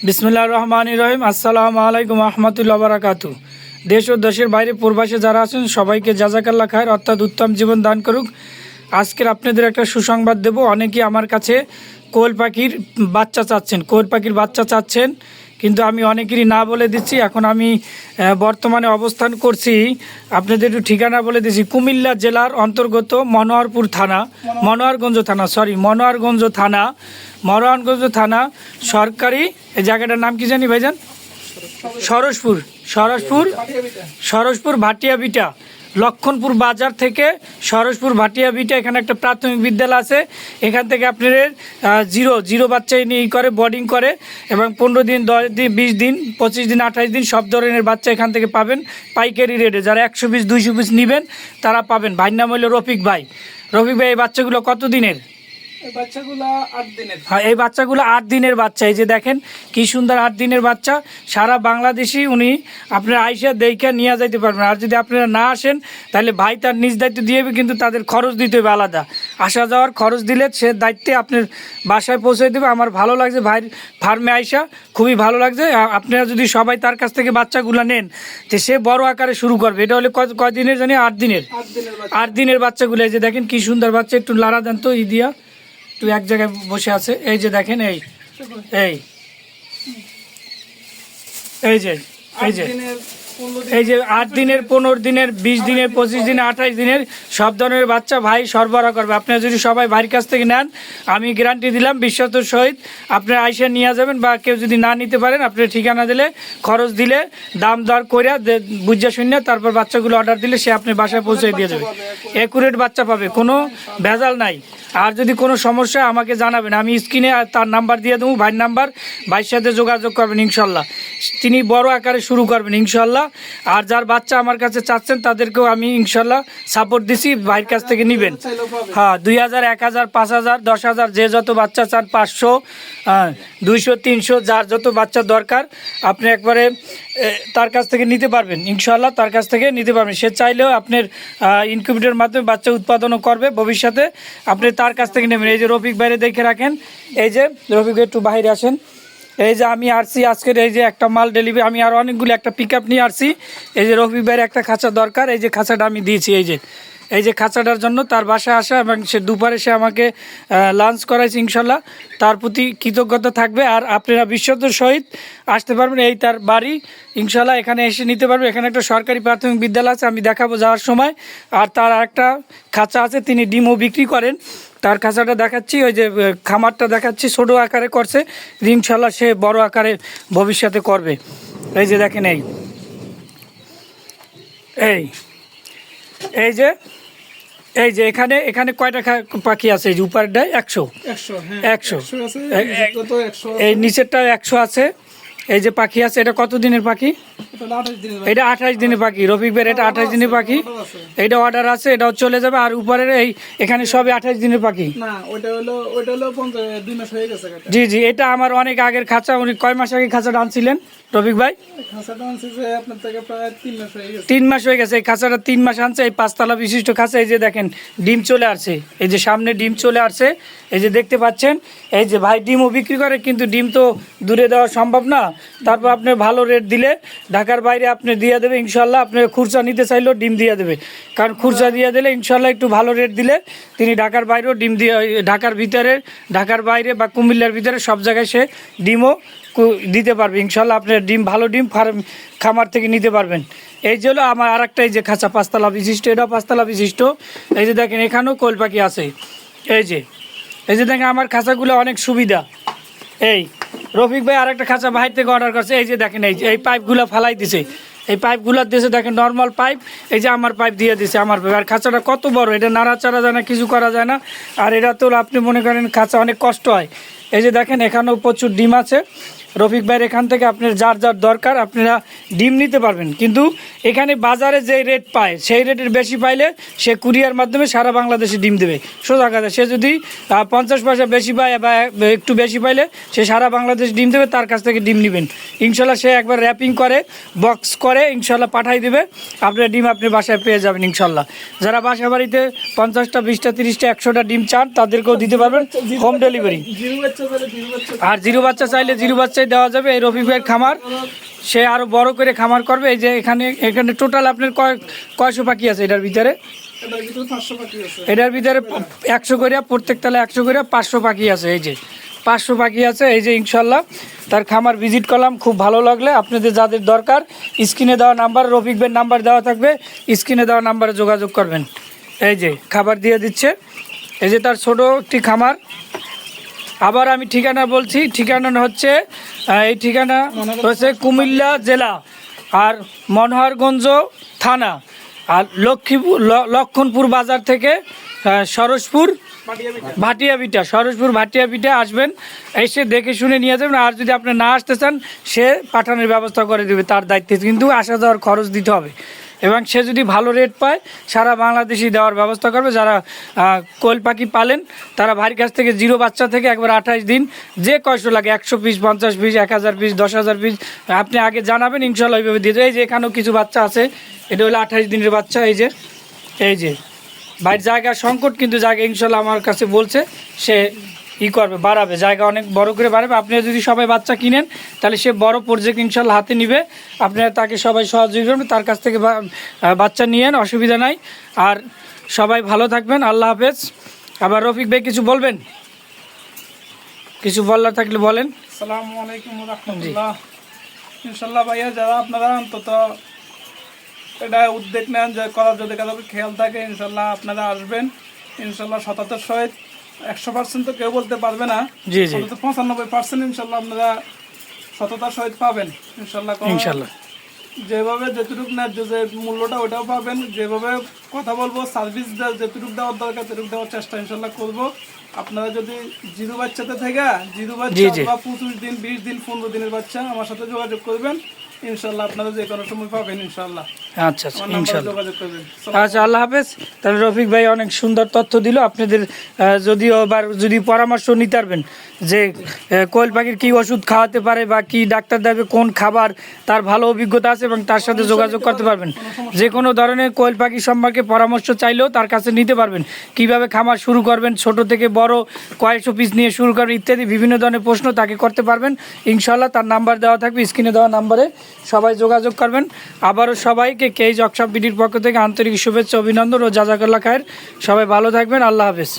বিসমিল্লাহির রহমানির রহিম। আসসালামু আলাইকুম রহমতুল্লাহ বারাকাতু। দেশ ও দেশের বাইরে প্রবাসে যারা আছেন সবাইকে জাযাকাল্লাহ খায়ের অর্থাৎ উত্তম জীবন দান করুক। আজকের আপনাদের একটা সুসংবাদ দেব। অনেকেই আমার কাছে কোয়েল পাখির বাচ্চা চাচ্ছেন, কিন্তু আমি অনেকেরই না বলে দিচ্ছি। এখন আমি বর্তমানে অবস্থান করছি, আপনাদের একটু ঠিকানা বলে দিচ্ছি। কুমিল্লা জেলার অন্তর্গত মনোয়ারগঞ্জ থানা সরকারি এই জায়গাটার নাম কি জানি ভাইজান? সরসপুর ভাটিয়া বিটা, লক্ষণপুর বাজার থেকে সরসপুর ভাটিয়া বিটা। এখানে একটা প্রাথমিক বিদ্যালয় আছে। এখান থেকে আপনাদের জিরো বাচ্চা নিয়ে করে বোর্ডিং করে, এবং 15 দিন, 10 দিন, 20 দিন, 25 দিন, 28 দিন সব ধরনের বাচ্চা এখান থেকে পাবেন পাইকারি রেটে। যারা 100 পিস 200 পিস নেবেন তারা পাবেন। ভাইয়ের নাম হলো রফিক ভাই। এই বাচ্চাগুলো কত দিনের? এই বাচ্চাগুলো 8 দিনের বাচ্চা। এই যে দেখেন কি সুন্দর 8 দিনের বাচ্চা। সারা বাংলাদেশি উনি আপনারা আইসা দেখে নিয়ে যাইতে পারবেন। আর যদি আপনারা না আসেন তাহলে ভাই তার নিজ দায়িত্ব দিয়ে কিন্তু তাদের খরচ দিতে হবে আলাদা। আসা যাওয়ার খরচ দিলে সে দায়িত্বে আপনার বাসায় পৌঁছে দেবে। আমার ভালো লাগছে ভাইয়ের ফার্মে আইসা, খুবই ভালো লাগছে। আপনারা যদি সবাই তার কাছ থেকে বাচ্চাগুলো নেন তো সে বড় আকারে শুরু করবে। এটা হলে কয় দিনের জানি? 8 দিনের বাচ্চাগুলো। এই যে দেখেন কি সুন্দর বাচ্চা। একটু লাড়া দেন তো ইদিয়া, একটু এক জায়গায় বসে আছে। এই যে দেখেন এই যে 8 দিনের, 15 দিনের, 20 দিনের, 25 দিনের, 28 দিনের সব ধরনের বাচ্চা ভাই সরবরাহ করবে। আপনারা যদি সবাই ভাইয়ের কাছ থেকে নেন, আমি গ্যারান্টি দিলাম বিশ্বস্তর সহিত আপনারা আইসা নিয়ে যাবেন। বা কেউ যদি না নিতে পারেন, আপনার ঠিকানা দিলে, খরচ দিলে, দাম দর করে বুঝা শুনে তারপর বাচ্চাগুলো অর্ডার দিলে সে আপনার বাসায় পৌঁছে দিয়ে যাবে। একুরেট বাচ্চা পাবে, কোনো ভেজাল নাই। আর যদি কোনো সমস্যা আমাকে জানাবেন, আমি স্ক্রিনে তার নাম্বার দিয়ে দেবো, ভাইয়ের নাম্বার। ভাইয়ের সাথে যোগাযোগ করবেন ইনশাল্লাহ। তিনি বড় আকারে শুরু করবেন ইনশাল্লাহ। আর যার বাচ্চা আমার কাছে চাচ্ছেন তাদেরকেও আমি ইনশাল্লাহ সাপোর্ট দিছি। ভাইয়ের কাছ থেকে নেবেন। হ্যাঁ, 2000, 1000, 5000, 10,000 যে যত বাচ্চা চান, 500, 200, 300 যার যত বাচ্চা দরকার আপনি একবারে তার কাছ থেকে নিতে পারবেন ইনশাল্লাহ। তার কাছ থেকে নিতে পারবেন। সে চাইলেও আপনার ইনকিউবেটরের মাধ্যমে বাচ্চা উৎপাদনও করবে ভবিষ্যতে। আপনি তার কাছ থেকে নেবেন। এই যে রফিক বাইরে দেখে রাখেন। এই যে রফিক একটু বাইরে আসেন। এই যে আমি আসছি আজকের, এই যে একটা মাল ডেলিভারি, আমি আর অনেকগুলো একটা পিক আপ নিয়ে আসছি। এই যে রফিক ভাইয়ের একটা খাঁচা দরকার, এই যে খাঁচাটা আমি দিয়েছি। এই যে খাঁচাটার জন্য তার বাসায় আসা, এবং সে দুপুরে সে আমাকে লাঞ্চ করাইছে ইনশাল্লাহ। তার প্রতি কৃতজ্ঞতা থাকবে। আর আপনারা বিশ্বস্তর সহিত আসতে পারবেন। এই তার বাড়ি ইনশাল্লাহ, এখানে এসে নিতে পারবেন। এখানে একটা সরকারি প্রাথমিক বিদ্যালয় আছে, আমি দেখাবো যাওয়ার সময়। আর তার একটা খাঁচা আছে, তিনি ডিমও বিক্রি করেন। তার খাঁচাটা দেখাচ্ছি, ওই যে খামারটা দেখাচ্ছি, ছোটো আকারে করছে। ইনশাল্লাহ সে বড় আকারে ভবিষ্যতে করবে। এই যে দেখেন এই যে এখানে কয়টা পাখি আছে? এই যে উপরটায় 100, এই নিচেরটায় 100 আছে। এই যে পাখি আছে, এটা কত দিনের পাখি? এটা 28 দিনের পাখি। রফিক ভাই এটা 28 দিনের পাখি। এটা অর্ডার আছে, এটাও চলে যাবে। আর উপরের এখানে সবই 28 দিনের পাখি। জি, এটা আমার অনেক আগের খাঁচা। উনি কয় মাস আগে খাঁচাটা আনছিলেন রফিক ভাই? 3 মাস হয়ে গেছে। এই খাঁচাটা 3 মাস আনছে। এই 5 তলা বিশিষ্ট খাঁচা। এই যে দেখেন ডিম চলে আসছে। এই যে সামনে ডিম চলে আসছে, এই যে দেখতে পাচ্ছেন। এই যে ভাই ডিমও বিক্রি করে, কিন্তু ডিম তো দূরে দেওয়া সম্ভব না। তারপর আপনি ভালো রেট দিলে ঢাকার বাইরে আপনি দিয়ে দেবে ইনশাল্লাহ। আপনার খুচরা নিতে চাইলেও ডিম দিয়ে দেবে, কারণ খুচরা দিয়ে দিলে ইনশাল্লাহ একটু ভালো রেট দিলে তিনি ঢাকার বাইরেও ডিম দিয়ে, ঢাকার ভিতরে, ঢাকার বাইরে বা কুমিল্লার ভিতরে সব জায়গায় সে ডিমও দিতে পারবে ইনশাল্লাহ। আপনার ডিম ভালো ডিম খামার থেকে নিতে পারবেন। এই যে হলো আমার আর একটা, এই যে খাঁচা 5 তলা বিশিষ্ট, এটাও 5 তলা বিশিষ্ট। এই যে দেখেন এখানেও কোয়েল পাখি আছে। এই যে দেখেন আমার খাঁচাগুলো অনেক সুবিধা। এই রফিক ভাই আর একটা খাঁচা বাইরে থেকে অর্ডার করছে। এই যে দেখেন এই পাইপগুলো ফালাই দিছে। এই পাইপগুলো দিয়েছে দেখেন, নর্মাল পাইপ। এই যে আমার পাইপ দিয়ে দিছে আমার পাইপ। আর খাঁচাটা কত বড়, এটা নাড়াচাড়া যায় না, কিছু করা যায় না। আর এটা তো আপনি মনে করেন খাঁচা অনেক কষ্ট হয়। এই যে দেখেন এখানেও প্রচুর ডিম আছে। রফিক ভাইয়ের এখান থেকে আপনার যার দরকার আপনারা ডিম নিতে পারবেন। কিন্তু এখানে বাজারে যে রেট পায় সেই রেটের বেশি পাইলে সে কুরিয়ার মাধ্যমে সারা বাংলাদেশে ডিম দেবে সোজা কথা। সে যদি 50 পয়সা বেশি পায় বা একটু বেশি পাইলে সে সারা বাংলাদেশ ডিম দেবে। তার কাছ থেকে ডিম নেবেন ইনশাল্লাহ। সে একবার র্যাপিং করে বক্স করে ইনশাল্লাহ পাঠাই দেবে। আপনার ডিম আপনি বাসায় পেয়ে যাবেন ইনশাল্লাহ। যারা বাসা বাড়িতে 50টা, 20টা, 30টা, 100টা ডিম চান তাদেরকেও দিতে পারবেন হোম ডেলিভারি। আর জিরো বাচ্চা চাইলে জিরো বাচ্চাই দেওয়া যাবে। এই রফিক ভাইয়ের খামার, সে আরও বড় করে খামার করবে। এই যে এখানে টোটাল আপনার কয়শো পাখি আছে এটার ভিতরে? এটার ভিতরে 100 করে, প্রত্যেক তলায় 100 করে 500 পাখি আছে। এই যে 500 পাখি আছে। এই যে ইনশাল্লাহ তার খামার ভিজিট করলাম, খুব ভালো লাগলে আপনাদের যাদের দরকার স্ক্রিনে দেওয়া নাম্বার, রফিক ভাইয়ের নাম্বার দেওয়া থাকবে, স্ক্রিনে দেওয়া নাম্বারে যোগাযোগ করবেন। এই যে খাবার দিয়ে দিচ্ছে। এই যে তার ছোট একটি খামার। আবার আমি ঠিকানা বলছি, ঠিকানা হচ্ছে এই ঠিকানা হচ্ছে কুমিল্লা জেলা আর মনোহরগঞ্জ থানা আর লক্ষণপুর বাজার থেকে সরোজপুর ভাটিয়া পিঠা আসবেন, এসে দেখে শুনে নিয়ে যাবেন। আর যদি আপনি না আসতে চান, সে পাঠানোর ব্যবস্থা করে দেবে, তার দায়িত্বে, কিন্তু আসা যাওয়ার খরচ দিতে হবে। এবং সে যদি ভালো রেট পায় সারা বাংলাদেশি দেওয়ার ব্যবস্থা করবে। যারা কোয়েল পাখি পালেন তারা ভাইয়ের কাছ থেকে জিরো বাচ্চা থেকে একবার 28 দিন যে কয়শো লাগে, 100 পিস, 50 পিস, 1000 পিস, 10,000 পিস আপনি আগে জানাবেন, ইনশাল্লাহ ওইভাবে দিয়ে দেবে। এই যে এখানেও কিছু বাচ্চা আছে, এটা হলো 28 দিনের বাচ্চা। এই যে ভাইয়ের জায়গার সংকট, কিন্তু জায়গা ইনশাল্লাহ আমার কাছে বলছে সে করবে, বাড়াবে, জায়গা অনেক বড় করে বাড়াবে। আপনারা যদি সবাই বাচ্চা কিনেন তাহলে সে বড় প্রজেক্ট ইনশাল্লাহ হাতে নিবে। আপনারা তাকে সবাই সহযোগী করবেন, তার কাছ থেকে বাচ্চা নিয়েন, অসুবিধা নাই। আর সবাই ভালো থাকবেন, আল্লাহ হাফেজ। আবার রফিক ভাই কিছু বলবেন? কিছু বলার থাকলে বলেন। আসসালামু আলাইকুম ওয়া রাহমাতুল্লাহ। ইনশাআল্লাহ ভাইয়া, যারা আপনারা অন্তত এটা উদ্যোগ নেন যে করার যদি কারো খেয়াল থাকে, ইনশাআল্লাহ আপনারা আসবেন। ইনশাআল্লাহ 77 100% তো কেউ বলতে পারবে না, জি জি, 95% ইনশাআল্লাহ আপনারা সততার সহিত পাবেন ইনশাআল্লাহ। যেভাবে যেটুকু ন্যায্য যে মূল্যটা ওটাও পাবেন, যেভাবে কথা বলবো, সার্ভিস যেটুকু দেওয়ার দরকার সেটুকু দেওয়ার চেষ্টা ইনশাআল্লাহ করবো। আপনারা যদি জিরো বাচ্চাতে থেকে জিরো বাচ্চা বা 25 দিন, 20 দিন, 15 দিনের বাচ্চা আমার সাথে যোগাযোগ করবেন, ইনশাআল্লাহ আপনারা যে কোনো সময় পাবেন ইনশাআল্লাহ। আচ্ছা ইনশাআল্লাহ, আচ্ছা আল্লাহ হাফেজ। তাহলে রফিক ভাই অনেক সুন্দর তথ্য দিল। আপনাদের যদি পরামর্শ নিতে পারবেন যে কোয়েল পাখির কী ওষুধ খাওয়াতে পারে বা কি ডাক্তার দেবে, কোন খাবার, তার ভালো অভিজ্ঞতা আছে এবং তার সাথে যোগাযোগ করতে পারবেন। যে কোনো ধরনের কোয়েল পাখি সম্পর্কে পরামর্শ চাইলেও তার কাছে নিতে পারবেন। কিভাবে খামার শুরু করবেন, ছোট থেকে বড় কয়েকশো পিস নিয়ে শুরু করবেন ইত্যাদি বিভিন্ন ধরনের প্রশ্ন তাকে করতে পারবেন ইনশাআল্লাহ। তার নাম্বার দেওয়া থাকবে, স্ক্রিনে দেওয়া নাম্বারে সবাই যোগাযোগ করবেন। আবারও সবাইকে কেজ ওয়ার্কশপ বিডির পক্ষ থেকে আন্তরিক শুভেচ্ছা, অভিনন্দন ও জাযাকাল্লাহ খায়ের। সবাই ভালো থাকবেন, আল্লাহ হাফেজ।